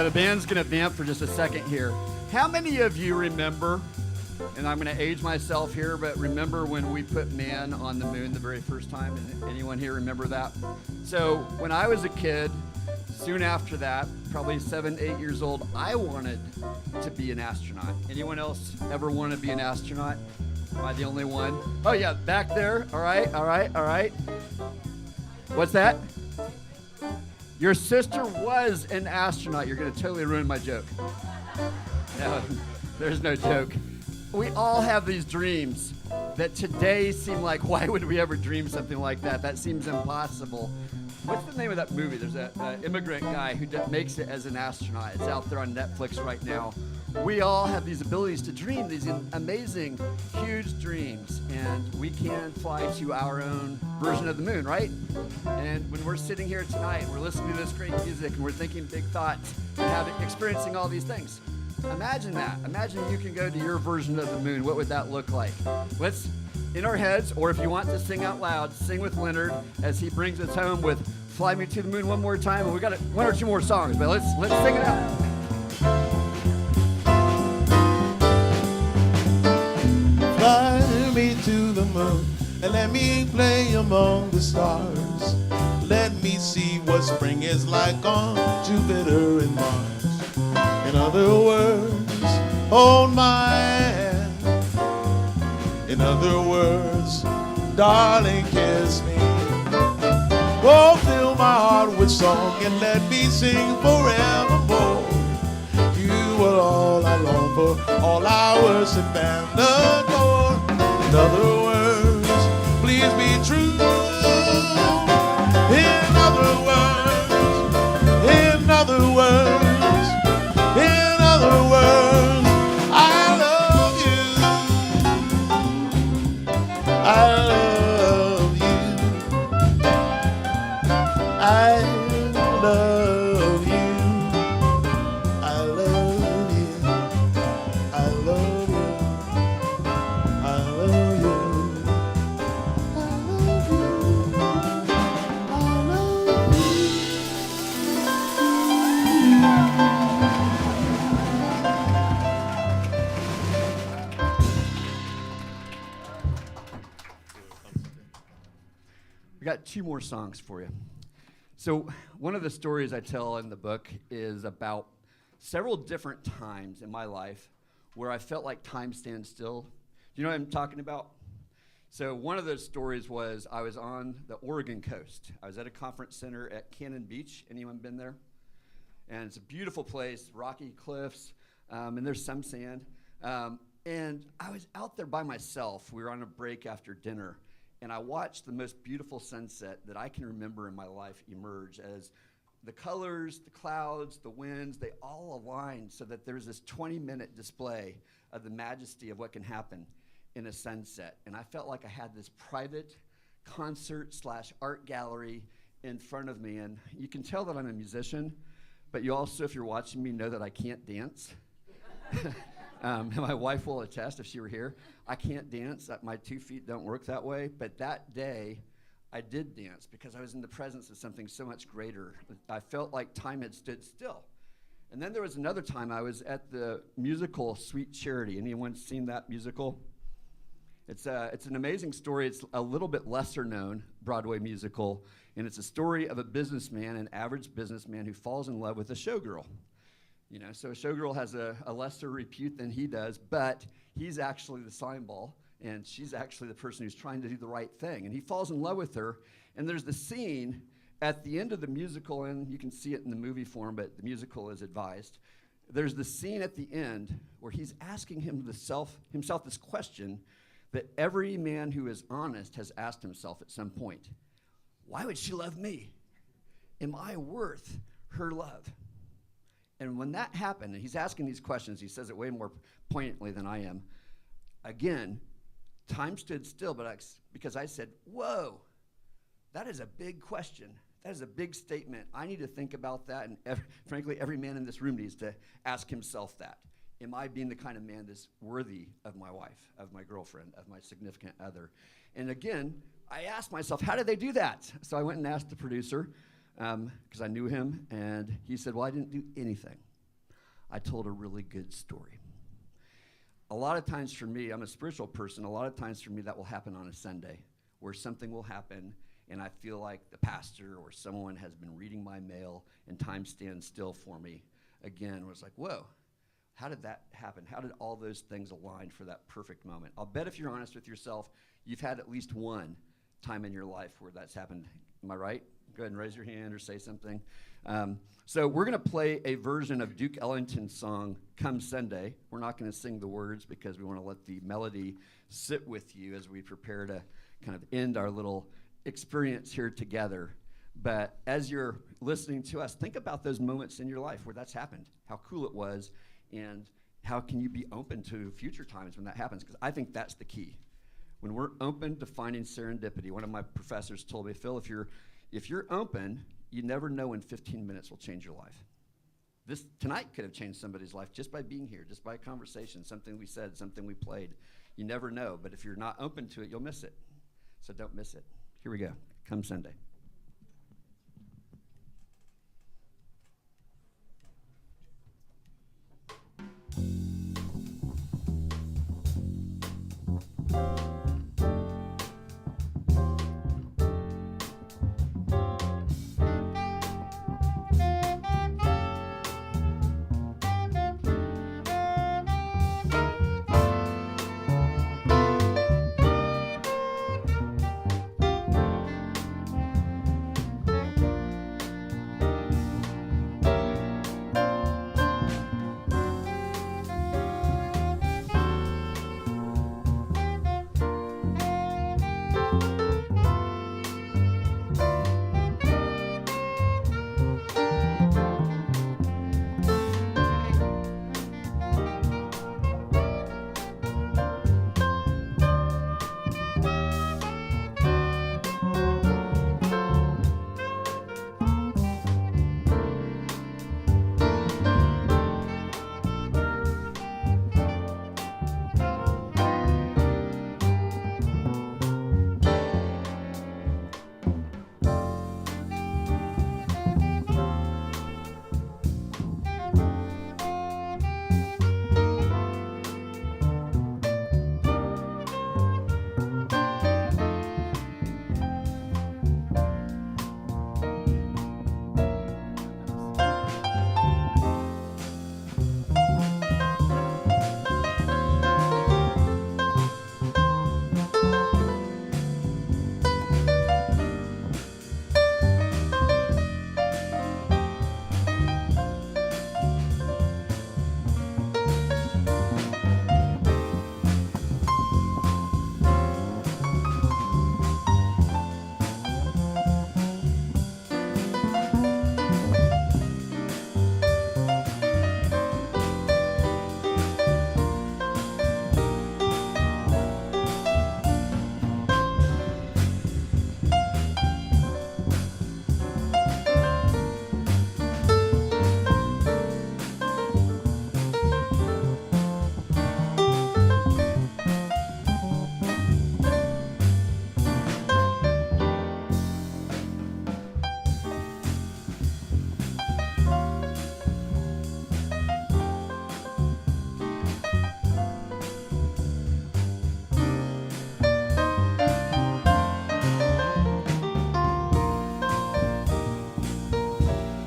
The band's going to vamp for just a second here. How many of you remember, and I'm going to age myself here, but remember when we put man on the moon the very first time? Anyone here remember that? So when I was a kid, soon after that, probably 7, 8 years old, I wanted to be an astronaut. Anyone else ever want to be an astronaut? Am I the only one? Oh yeah, back there. All right. What's that? Your sister was an astronaut. You're going to totally ruin my joke. No, there's no joke. We all have these dreams that today seem like, why would we ever dream something like that? That seems impossible. What's the name of that movie? There's an immigrant guy who makes it as an astronaut. It's out there on Netflix right now. We all have these abilities to dream, these amazing, huge dreams, and we can fly to our own version of the moon, right? And when we're sitting here tonight, we're listening to this great music, and we're thinking big thoughts, and experiencing all these things. Imagine that. Imagine you can go to your version of the moon. What would that look like? Let's, in our heads, or if you want to sing out loud, sing with Leonard as he brings us home with "Fly Me to the Moon" one more time. And we got one or two more songs, but let's sing it out. Fly me to the moon and let me play among the stars. Let me see what spring is like on Jupiter and Mars. In other words, hold my hand. In other words, darling, kiss me. Oh, fill my heart with song and let me sing forevermore. You are all I long for, all I worship and adore. In other words, please be true. In other words, in other words, in other words, I love you. I love you. I love you. I love you. I love you. I love you. I love you. I love you. We got 2 more songs for you. So one of the stories I tell in the book is about several different times in my life where I felt like time stands still. Do you know what I'm talking about? So one of those stories was I was on the Oregon coast. I was at a conference center at Cannon Beach. Anyone been there? And it's a beautiful place, rocky cliffs, and there's some sand. And I was out there by myself. We were on a break after dinner. And I watched the most beautiful sunset that I can remember in my life emerge as the colors, the clouds, the winds, they all aligned so that there's this 20-minute display of the majesty of what can happen in a sunset. And I felt like I had this private concert/art gallery in front of me. And you can tell that I'm a musician, but you also, if you're watching me, know that I can't dance. My wife will attest if she were here. I can't dance. My 2 feet don't work that way. But that day, I did dance because I was in the presence of something so much greater. I felt like time had stood still. And then there was another time I was at the musical Sweet Charity. Anyone seen that musical? It's an amazing story. It's a little bit lesser known Broadway musical. And it's a story of a businessman, an average businessman who falls in love with a showgirl. You know, so a showgirl has a lesser repute than he does, but he's actually the slime ball, and she's actually the person who's trying to do the right thing. And he falls in love with her, and there's the scene at the end of the musical, and you can see it in the movie form, but the musical is advised. There's the scene at the end where he's asking himself this question that every man who is honest has asked himself at some point. Why would she love me? Am I worth her love? And when that happened, and he's asking these questions, he says it way more poignantly than I am. Again, time stood still, because I said, whoa, that is a big question. That is a big statement. I need to think about that, and frankly, every man in this room needs to ask himself that. Am I being the kind of man that's worthy of my wife, of my girlfriend, of my significant other? And again, I asked myself, how did they do that? So I went and asked the producer, because I knew him, and he said, well, I didn't do anything. I told a really good story. A lot of times for me, I'm a spiritual person, a lot of times for me that will happen on a Sunday, where something will happen and I feel like the pastor or someone has been reading my mail and time stands still for me. Again, was like, whoa, how did that happen? How did all those things align for that perfect moment? I'll bet if you're honest with yourself, you've had at least one time in your life where that's happened. Am I right? Go ahead and raise your hand or say something. So we're going to play a version of Duke Ellington's song, Come Sunday. We're not going to sing the words because we want to let the melody sit with you as we prepare to kind of end our little experience here together. But as you're listening to us, think about those moments in your life where that's happened, how cool it was, and how can you be open to future times when that happens? Because I think that's the key. When we're open to finding serendipity, one of my professors told me, Phil, if you're open, you never know when 15 minutes will change your life. This tonight could have changed somebody's life just by being here, just by a conversation, something we said, something we played. You never know, but if you're not open to it, you'll miss it. So don't miss it. Here we go. Come Sunday.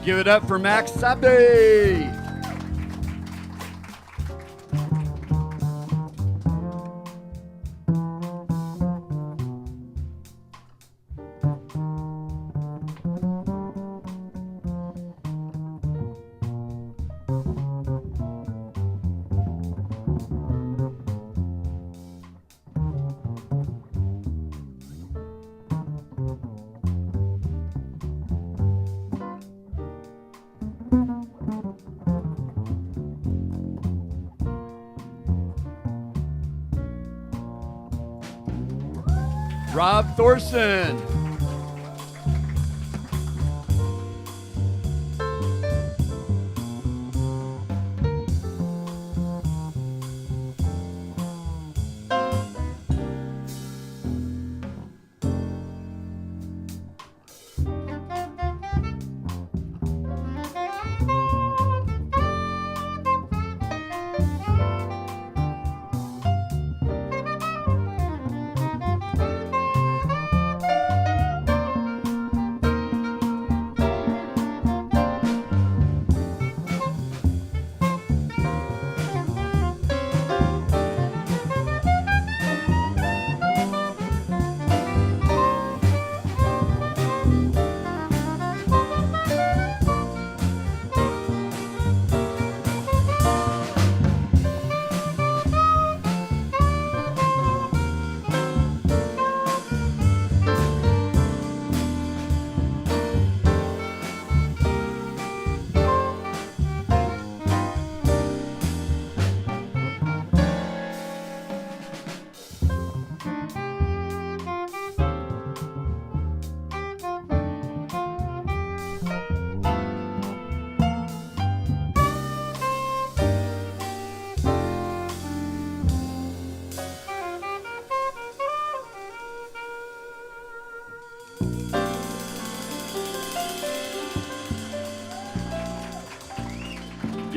Give it up for Max Sabe. Rob Thorson.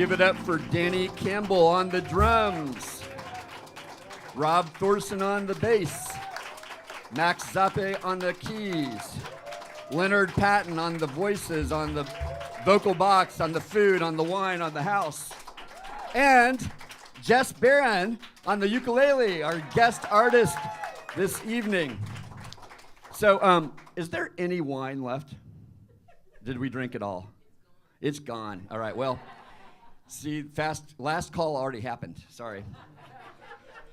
Give it up for Danny Campbell on the drums, Rob Thorson on the bass, Max Zappe on the keys, Leonard Patton on the voices, on the vocal box, on the food, on the wine, on the house, and Jess Barron on the ukulele, our guest artist this evening. So, is there any wine left? Did we drink it all? It's gone. All right, well, see, last call already happened. Sorry.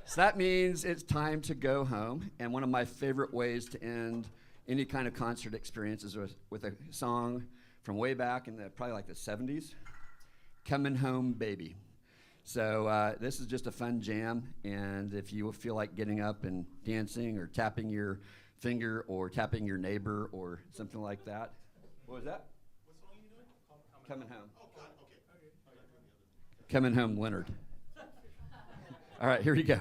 So that means it's time to go home. And one of my favorite ways to end any kind of concert experience is with a song from way back in probably like the 70s, Coming Home Baby. So this is just a fun jam. And if you feel like getting up and dancing or tapping your finger or tapping your neighbor or something like that. What was that? What song are you doing? Coming Home. Oh, God, okay. Coming Home, Leonard. All right, here we go.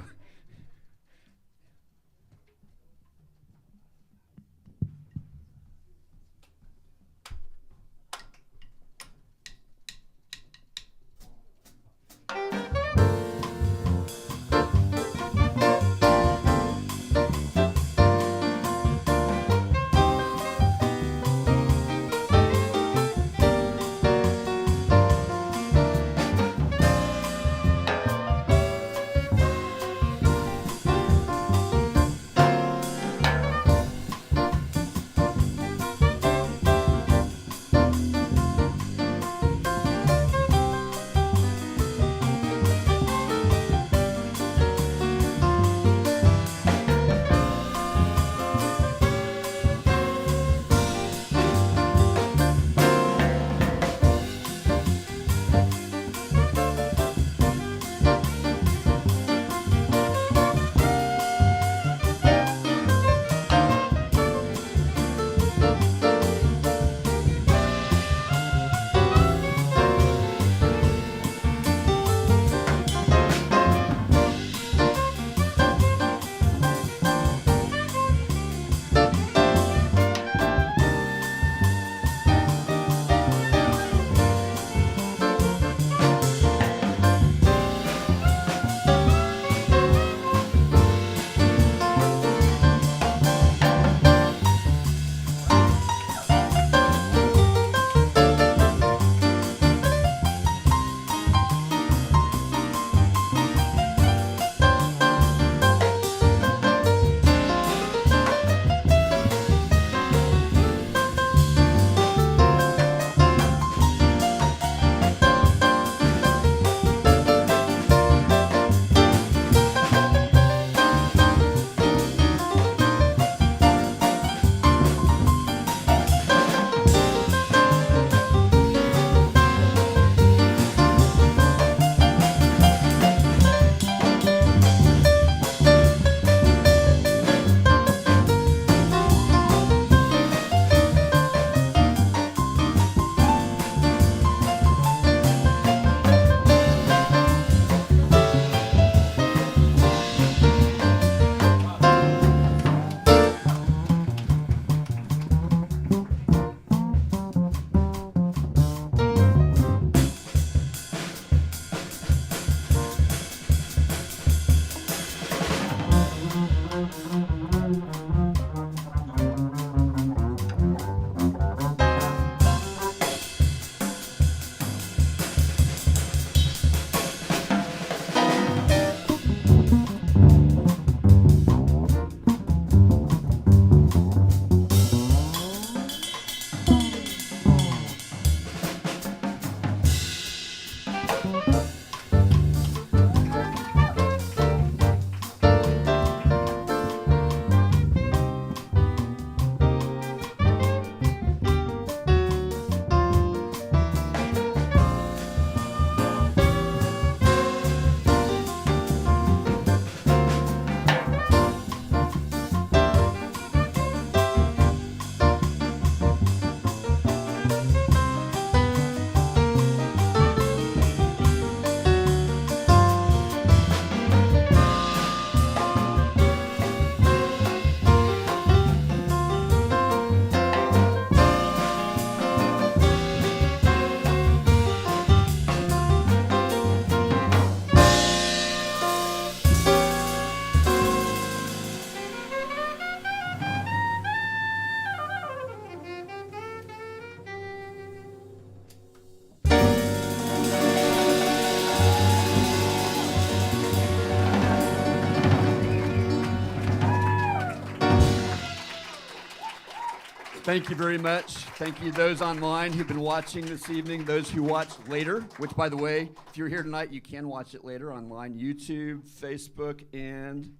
Thank you very much. Thank you those online who've been watching this evening, those who watched later, which, by the way, if you're here tonight, you can watch it later online, YouTube, Facebook, and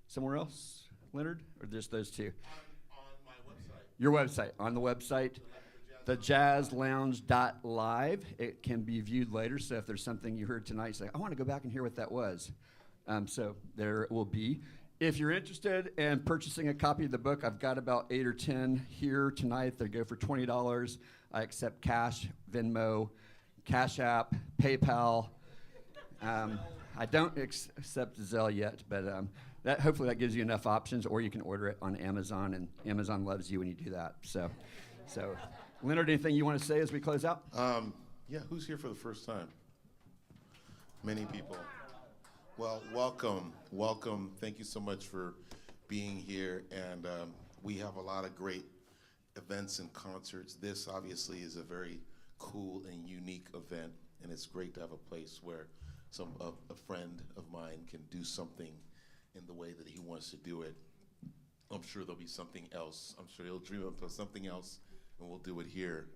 somewhere else, Leonard? Or just those two? On my website. Your website. On the website, thejazzlounge.live. It can be viewed later, so if there's something you heard tonight, say, I want to go back and hear what that was. So there it will be. If you're interested in purchasing a copy of the book, I've got about 8 or 10 here tonight. They go for $20. I accept cash, Venmo, Cash App, PayPal. I don't accept Zelle yet, but hopefully that gives you enough options, or you can order it on Amazon, and Amazon loves you when you do that. So Leonard, anything you want to say as we close out? Yeah, who's here for the first time? Many people. Well, welcome. Thank you so much for being here. And we have a lot of great events and concerts. This obviously is a very cool and unique event, and it's great to have a place where a friend of mine can do something in the way that he wants to do it. I'm sure there'll be something else. I'm sure he'll dream up of something else, and we'll do it here.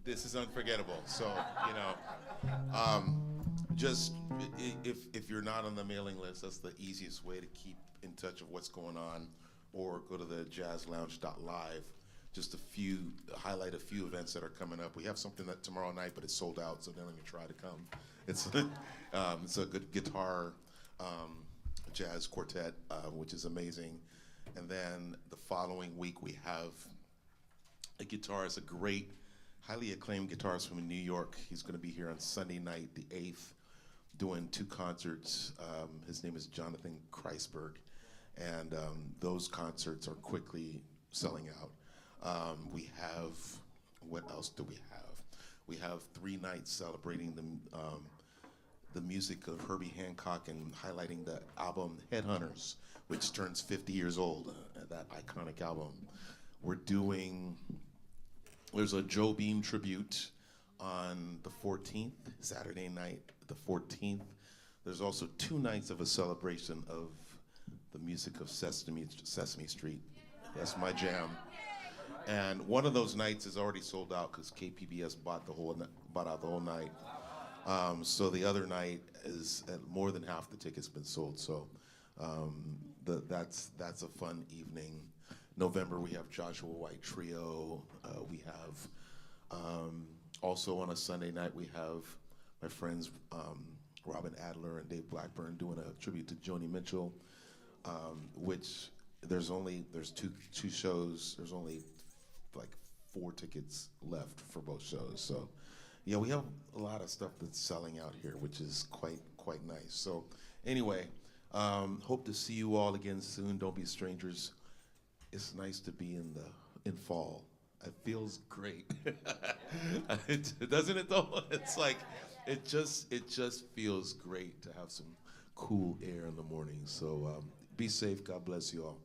This is unforgettable. So, just if you're not on the mailing list, that's the easiest way to keep in touch of what's going on, or go to the jazzlounge.live. Just highlight a few events that are coming up. We have something that tomorrow night, but it's sold out, so don't even try to come. It's a good guitar jazz quartet, which is amazing. And then the following week we have a guitarist, a great, highly acclaimed guitarist from New York. He's going to be here on Sunday night, the 8th, doing 2 concerts. His name is Jonathan Kreisberg, and those concerts are quickly selling out. We have, what else do we have? We have 3 nights celebrating the music of Herbie Hancock and highlighting the album Headhunters, which turns 50 years old, that iconic album. There's a Joe Beam tribute on the 14th, Saturday night, the 14th. There's also 2 nights of a celebration of the music of Sesame Street. That's my jam. And one of those nights is already sold out because KPBS bought out the whole night. So the other night is more than half the tickets been sold. So that's a fun evening. November we have Joshua White Trio. We have also on a Sunday night we have my friends Robin Adler and Dave Blackburn doing a tribute to Joni Mitchell, which there's 2 shows. There's only like 4 tickets left for both shows. So yeah, we have a lot of stuff that's selling out here, which is quite nice. So anyway, hope to see you all again soon. Don't be strangers. It's nice to be in fall. It feels great. Doesn't it though? It's like it just feels great to have some cool air in the morning. So be safe. God bless you all.